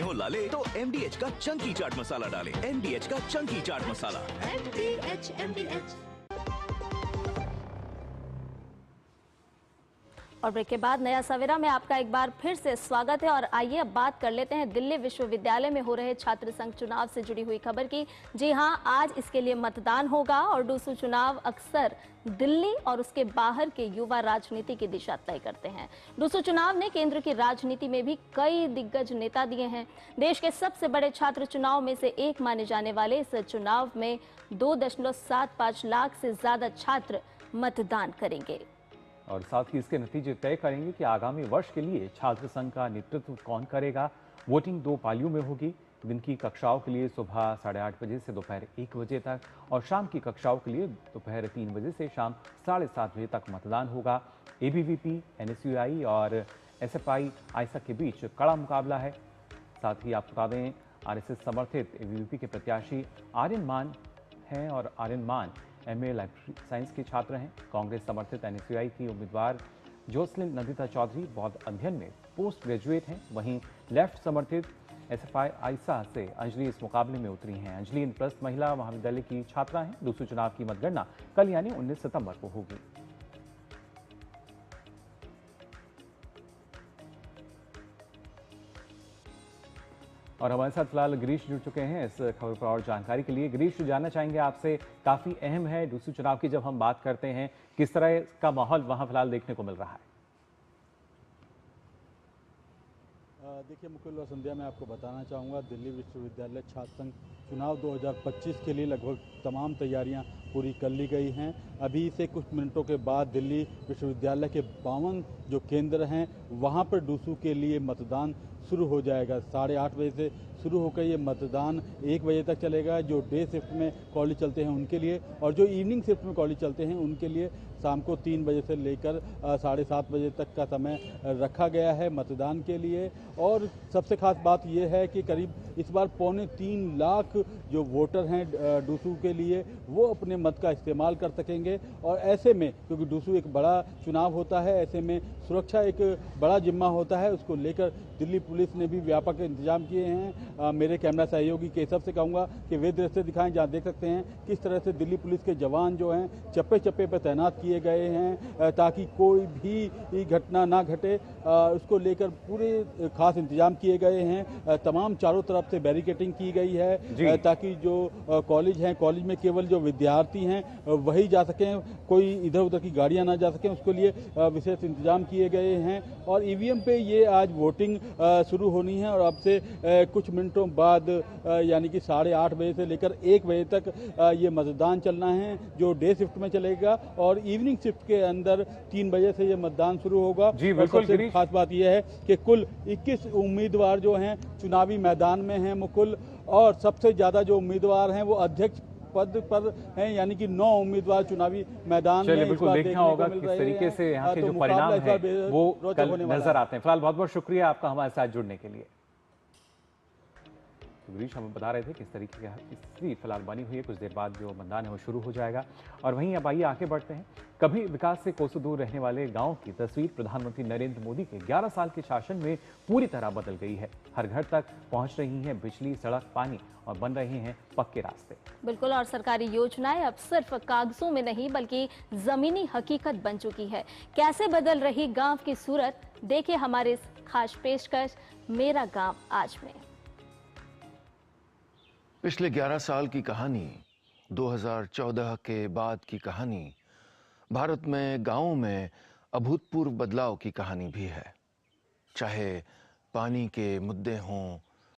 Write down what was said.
हो लाले तो MDH का चंकी चाट मसाला डालें। MDH का चंकी चाट मसाला। MDH। और ब्रेक के बाद नया सवेरा में आपका एक बार फिर से स्वागत है। और आइए अब बात कर लेते हैं दिल्ली विश्वविद्यालय में हो रहे छात्र संघ चुनाव से जुड़ी हुई खबर की। जी हां, आज इसके लिए मतदान होगा और डूसू चुनाव अक्सर दिल्ली और उसके बाहर के युवा राजनीति की दिशा तय करते हैं। डूसू चुनाव ने केंद्र की राजनीति में भी कई दिग्गज नेता दिए हैं। देश के सबसे बड़े छात्र चुनाव में से एक माने जाने वाले इस चुनाव में 2.75 लाख से ज्यादा छात्र मतदान करेंगे और साथ ही इसके नतीजे तय करेंगे कि आगामी वर्ष के लिए छात्र संघ का नेतृत्व कौन करेगा। वोटिंग 2 पालियों में होगी। दिन की कक्षाओं के लिए सुबह 8:30 बजे से दोपहर 1 बजे तक और शाम की कक्षाओं के लिए दोपहर 3 बजे से शाम 7:30 बजे तक मतदान होगा। ABVP, NSUI और SFI आइसा के बीच कड़ा मुकाबला है। साथ ही आपको बता दें, RSS समर्थित ABVP के प्रत्याशी आर्यन मान हैं और आर्यन मान MA लाइफ साइंस के छात्र हैं। कांग्रेस समर्थित NSUI की उम्मीदवार जोसलिन नंदिता चौधरी बौद्ध अध्ययन में पोस्ट ग्रेजुएट हैं। वहीं लेफ्ट समर्थित SFI आइसा से अंजलि इस मुकाबले में उतरी हैं। अंजलि इंद्रप्रस्थ महिला महाविद्यालय की छात्रा हैं। डूसू चुनाव की मतगणना कल यानी 19 सितंबर को होगी। और हमारे साथ फिलहाल गिरीश जुड़ चुके हैं इस खबर पर और जानकारी के लिए। गिरीश, जानना चाहेंगे आपसे, काफी अहम है डूसू चुनाव की जब हम बात करते हैं, किस तरह का माहौल वहां फिलहाल देखने को मिल रहा है? देखिए मुकुल और संध्या, मैं आपको बताना चाहूँगा, दिल्ली विश्वविद्यालय छात्र संघ चुनाव 2025 के लिए लगभग तमाम तैयारियां पूरी कर ली गई हैं। अभी से कुछ मिनटों के बाद दिल्ली विश्वविद्यालय के 52 जो केंद्र हैं वहां पर डूसू के लिए मतदान शुरू हो जाएगा। 8:30 बजे से शुरू होकर ये मतदान 1 बजे तक चलेगा। जो डे शिफ्ट में कॉलेज चलते हैं उनके लिए, और जो इवनिंग शिफ्ट में कॉलेज चलते हैं उनके लिए शाम को 3 बजे से लेकर 7:30 बजे तक का समय रखा गया है मतदान के लिए। और सबसे खास बात यह है कि करीब इस बार 3.25 लाख जो वोटर हैं डूसू के लिए, वो अपने मत का इस्तेमाल कर सकेंगे। और ऐसे में, क्योंकि डूसू एक बड़ा चुनाव होता है, ऐसे में सुरक्षा एक बड़ा जिम्मा होता है, उसको लेकर दिल्ली पुलिस ने भी व्यापक इंतजाम किए हैं। मेरे कैमरा सहयोगी केशव से कहूँगा कि वे दृश्य दिखाएं, जहाँ देख सकते हैं किस तरह से दिल्ली पुलिस के जवान जो हैं चप्पे चप्पे पर तैनात किए गए हैं ताकि कोई भी घटना ना घटे। उसको लेकर पूरे खास इंतजाम किए गए हैं। तमाम चारों तरफ से बैरिकेडिंग की गई है ताकि जो कॉलेज हैं, कॉलेज में केवल जो विद्यार्थी हैं वही जा सकें, कोई इधर उधर की गाड़ियाँ ना जा सकें, उसके लिए विशेष इंतजाम किए गए हैं। और EVM पे ये आज वोटिंग शुरू होनी है और अब से कुछ मिनटों बाद यानी कि 8:30 बजे से लेकर 1 बजे तक ये मतदान चलना है, जो डे शिफ्ट में चलेगा। और इवनिंग शिफ्ट के अंदर 3 बजे से ये मतदान शुरू होगा। जी बिल्कुल। सबसे खास बात यह है कि कुल 21 उम्मीदवार जो हैं चुनावी मैदान में हैं मुकुल, और सबसे ज़्यादा जो उम्मीदवार हैं वो अध्यक्ष पद पर हैं, यानी कि 9 उम्मीदवार चुनावी मैदान में। बिल्कुल देखना होगा किस तरीके से यहाँ के जो परिणाम है वो कल नजर आते हैं। फिलहाल बहुत बहुत शुक्रिया आपका हमारे साथ जुड़ने के लिए। गिरीश हमें बता रहे थे किस तरीके की स्थिति फिलहाल बनी हुई है। कुछ देर बाद जो मतदान है वो शुरू हो जाएगा। और वहीं अब आइए आगे बढ़ते हैं। कभी विकास से कोसों दूर रहने वाले गांव की तस्वीर प्रधानमंत्री नरेंद्र मोदी के 11 साल के शासन में पूरी तरह बदल गई है। हर घर तक पहुंच रही है बिजली, सड़क, पानी और बन रहे हैं पक्के रास्ते। बिल्कुल, और सरकारी योजनाएं अब सिर्फ कागजों में नहीं बल्कि जमीनी हकीकत बन चुकी है। कैसे बदल रही गांव की सूरत, देखिए हमारे इस खास पेशकश मेरा गांव आज में। पिछले 11 साल की कहानी, 2014 के बाद की कहानी, भारत में गांवों में अभूतपूर्व बदलाव की कहानी भी है। चाहे पानी के मुद्दे हों,